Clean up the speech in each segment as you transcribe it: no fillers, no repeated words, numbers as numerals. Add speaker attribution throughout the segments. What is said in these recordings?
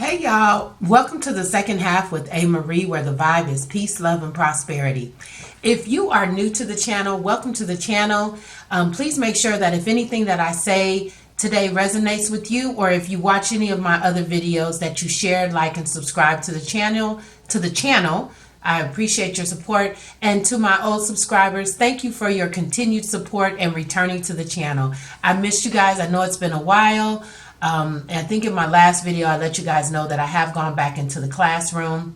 Speaker 1: Hey y'all, welcome to the second half with A. Marie, where the vibe is peace, love, and prosperity. If you are new to the channel, welcome to the channel. Please make sure that if anything that I say today resonates with you, or if you watch any of my other videos, that you share, like, and subscribe to the channel. I appreciate your support. And to my old subscribers, thank you for your continued support and returning to the channel. I missed you guys. I know it's been a while. And I think in my last video, I let you guys know that I have gone back into the classroom.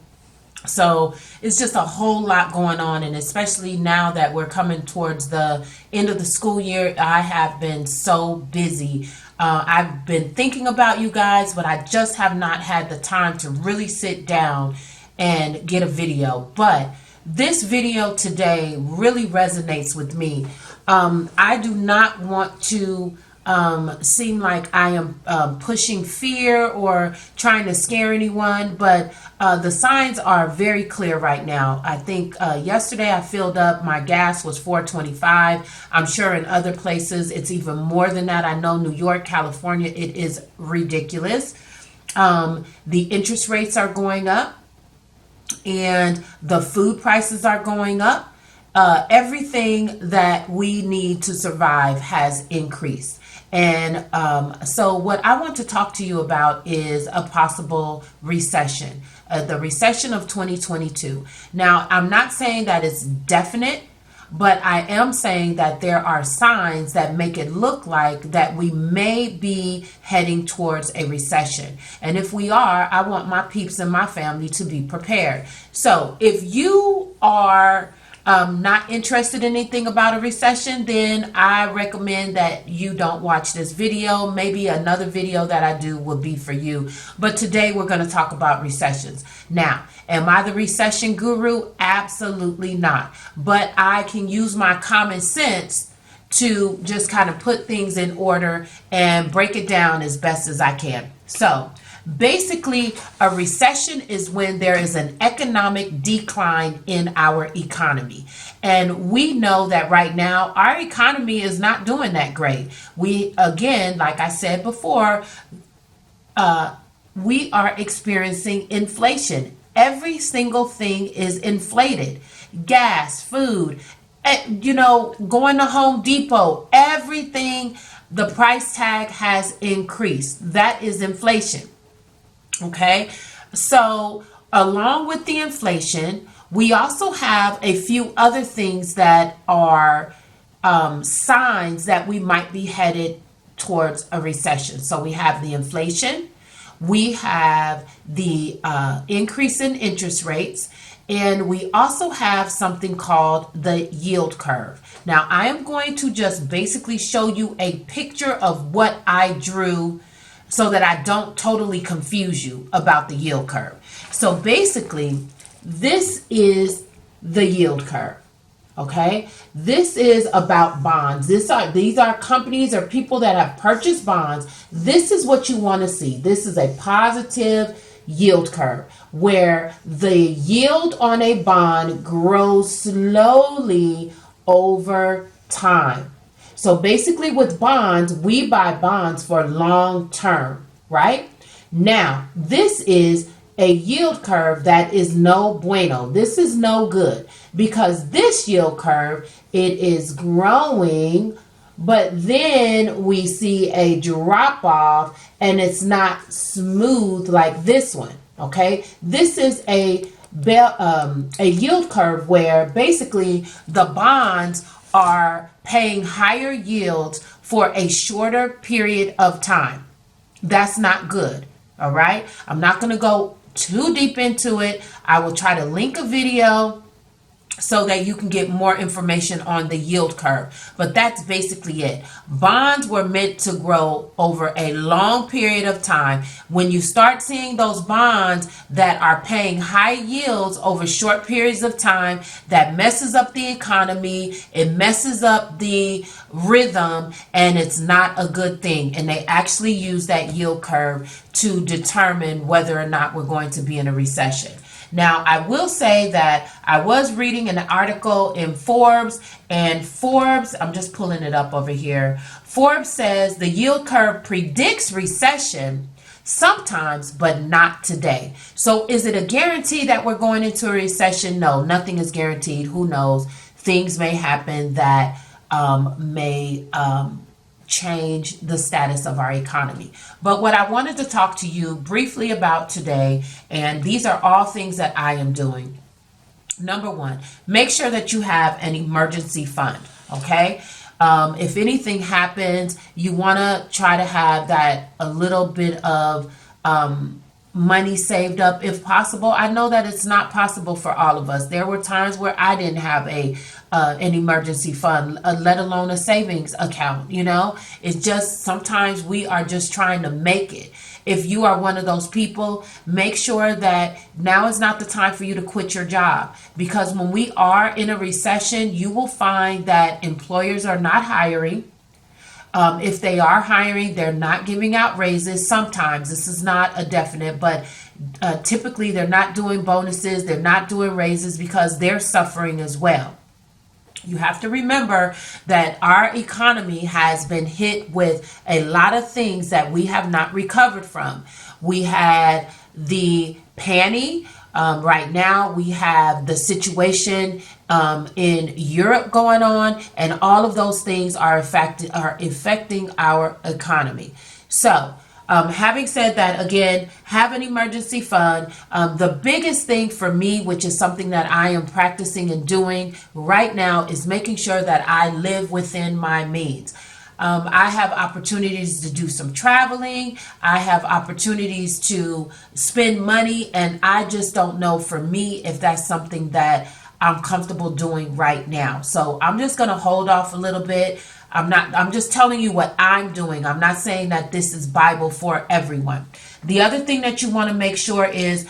Speaker 1: So it's just a whole lot going on. And especially now that we're coming towards the end of the school year, I have been so busy. I've been thinking about you guys, but I just have not had the time to really sit down and get a video. But this video today really resonates with me. I do not want to seem like I am pushing fear or trying to scare anyone, but the signs are very clear right now. I think yesterday I filled up, my gas was $4.25. I'm sure in other places it's even more than that. I know New York, California, it is ridiculous. The interest rates are going up and the food prices are going up. Everything that we need to survive has increased. And so what I want to talk to you about is a possible recession, the recession of 2022. Now, I'm not saying that it's definite, but I am saying that there are signs that make it look like that we may be heading towards a recession. And if we are, I want my peeps and my family to be prepared. So if you are not interested in anything about a recession, then I recommend that you don't watch this video. Maybe another video that I do will be for you. But today we're going to talk about recessions. Now, am I the recession guru? Absolutely not. But I can use my common sense to just kind of put things in order and break it down as best as I can. So, basically, a recession is when there is an economic decline in our economy. And we know that right now, our economy is not doing that great. We, again, like I said before, we are experiencing inflation. Every single thing is inflated. Gas, food, going to Home Depot, everything, the price tag has increased. That is inflation. Okay, so along with the inflation, we also have a few other things that are signs that we might be headed towards a recession. So we have the inflation, we have the increase in interest rates, and we also have something called the yield curve. Now, I am going to just basically show you a picture of what I drew so that I don't totally confuse you about the yield curve. So basically, this is the yield curve. Okay, this is about bonds. These are companies or people that have purchased bonds. This is what you want to see. This is a positive yield curve where the yield on a bond grows slowly over time. So basically with bonds, we buy bonds for long term, right? Now, this is a yield curve that is no bueno. This is no good because this yield curve, it is growing, but then we see a drop off and it's not smooth like this one, okay? This is a yield curve where basically the bonds are paying higher yields for a shorter period of time. That's not good, all right? I'm not going to go too deep into it. I will try to link a video so that you can get more information on the yield curve. But that's basically it. Bonds were meant to grow over a long period of time. When you start seeing those bonds that are paying high yields over short periods of time, that messes up the economy, it messes up the rhythm, and it's not a good thing. And they actually use that yield curve to determine whether or not we're going to be in a recession. Now, I will say that I was reading an article in Forbes, and Forbes, I'm just pulling it up over here. Forbes says the yield curve predicts recession sometimes, but not today. So is it a guarantee that we're going into a recession? No, nothing is guaranteed. Who knows? Things may happen that may change the status of our economy. But what I wanted to talk to you briefly about today, and these are all things that I am doing. Number one, make sure that you have an emergency fund, okay? If anything happens, you want to try to have that a little bit of money saved up if possible. I know that it's not possible for all of us. There were times where I didn't have an emergency fund, let alone a savings account. You know, it's just sometimes we are just trying to make it. If you are one of those people, make sure that now is not the time for you to quit your job, because when we are in a recession, you will find that employers are not hiring. If they are hiring, they're not giving out raises. Sometimes, this is not a definite, but typically they're not doing bonuses. They're not doing raises because they're suffering as well. You have to remember that our economy has been hit with a lot of things that we have not recovered from. We had the panty. Right now, we have the situation in Europe going on, and all of those things are affecting our economy. So, having said that, again, have an emergency fund. The biggest thing for me, which is something that I am practicing and doing right now, is making sure that I live within my means. I have opportunities to do some traveling. I have opportunities to spend money, and I just don't know for me if that's something that I'm comfortable doing right now. So I'm just going to hold off a little bit. I'm just telling you what I'm doing. I'm not saying that this is Bible for everyone. The other thing that you want to make sure is,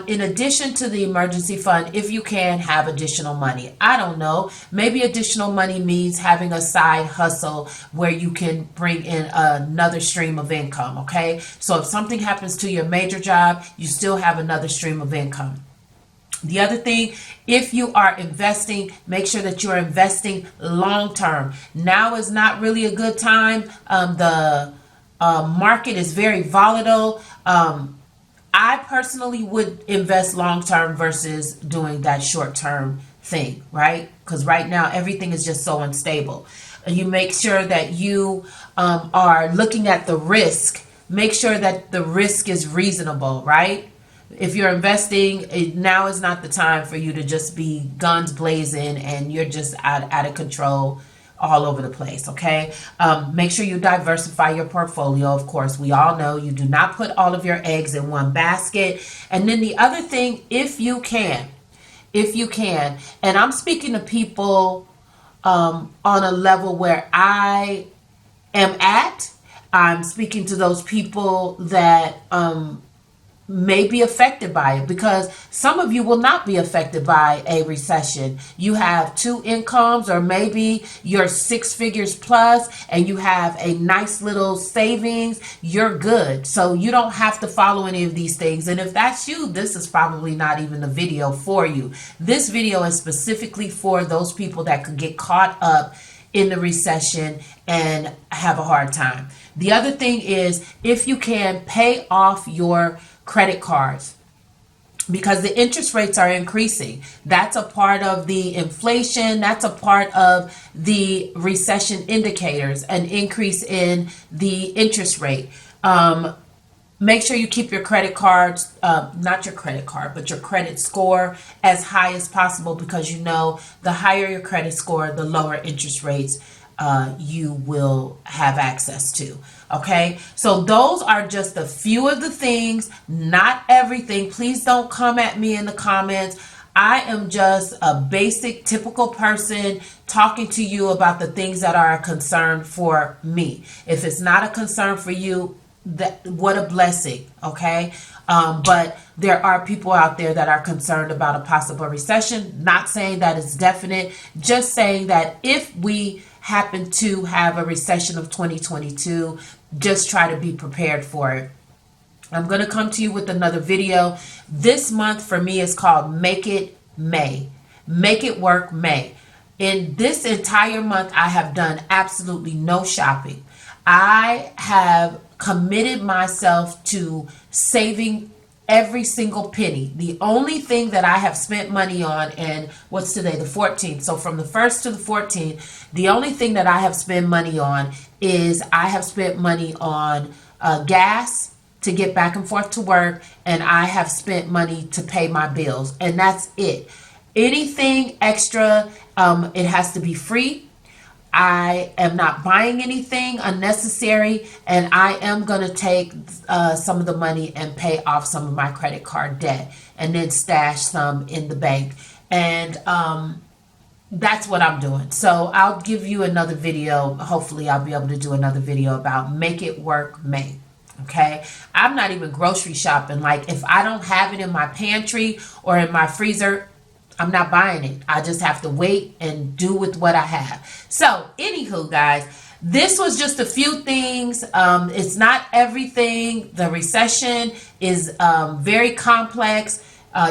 Speaker 1: in addition to the emergency fund, if you can, have additional money. I don't know. Maybe additional money means having a side hustle where you can bring in another stream of income, okay? So if something happens to your major job, you still have another stream of income. The other thing, if you are investing, make sure that you're investing long term. Now is not really a good time. The market is very volatile. I personally would invest long term versus doing that short term thing, right? Because right now everything is just so unstable. You make sure that you are looking at the risk. Make sure that the risk is reasonable, right? If you're investing, now is not the time for you to just be guns blazing and you're just out of control all over the place, okay? Make sure you diversify your portfolio. Of course, we all know you do not put all of your eggs in one basket. And then the other thing, if you can, and I'm speaking to people on a level where I am at, I'm speaking to those people that may be affected by it, because some of you will not be affected by a recession. You have two incomes, or maybe you're 6 figures plus and you have a nice little savings. You're good. So you don't have to follow any of these things. And if that's you, this is probably not even the video for you. This video is specifically for those people that could get caught up in the recession and have a hard time. The other thing is, if you can, pay off your credit cards, because the interest rates are increasing. That's a part of the inflation. That's a part of the recession indicators, an increase in the interest rate. Make sure you keep your credit cards, not your credit card, but your credit score as high as possible, because you know the higher your credit score, the lower interest rates you will have access to. Okay, so those are just a few of the things, not everything. Please don't come at me in the comments. I am just a basic, typical person talking to you about the things that are a concern for me. If it's not a concern for you, that what a blessing, okay? But there are people out there that are concerned about a possible recession. Not saying that it's definite, just saying that if we happen to have a recession of 2022, just try to be prepared for it. I'm going to come to you with another video. This month for me is called Make It May. Make It Work May. In this entire month, I have done absolutely no shopping. I have committed myself to saving every single penny. The only thing that I have spent money on, and what's today, the 14th. So from the 1st to the 14th, the only thing that I have spent money on is I have spent money on gas to get back and forth to work, and I have spent money to pay my bills, and that's it. Anything extra, it has to be free. I am not buying anything unnecessary, and I am going to take some of the money and pay off some of my credit card debt and then stash some in the bank. And that's what I'm doing. So I'll give you another video. Hopefully I'll be able to do another video about Make It Work May. Okay, I'm not even grocery shopping. Like, if I don't have it in my pantry or in my freezer, I'm not buying it. I just have to wait and do with what I have. So, anywho, guys, this was just a few things. It's not everything. The recession is very complex.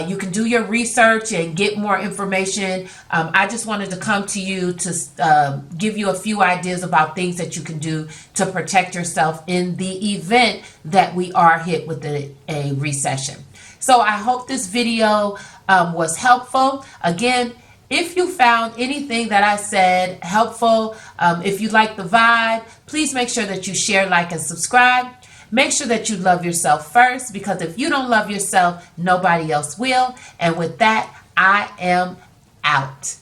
Speaker 1: You can do your research and get more information. I just wanted to come to you to give you a few ideas about things that you can do to protect yourself in the event that we are hit with a recession. So I hope this video was helpful. Again, if you found anything that I said helpful, if you like the vibe, please make sure that you share, like, and subscribe. Make sure that you love yourself first, because if you don't love yourself, nobody else will. And with that, I am out.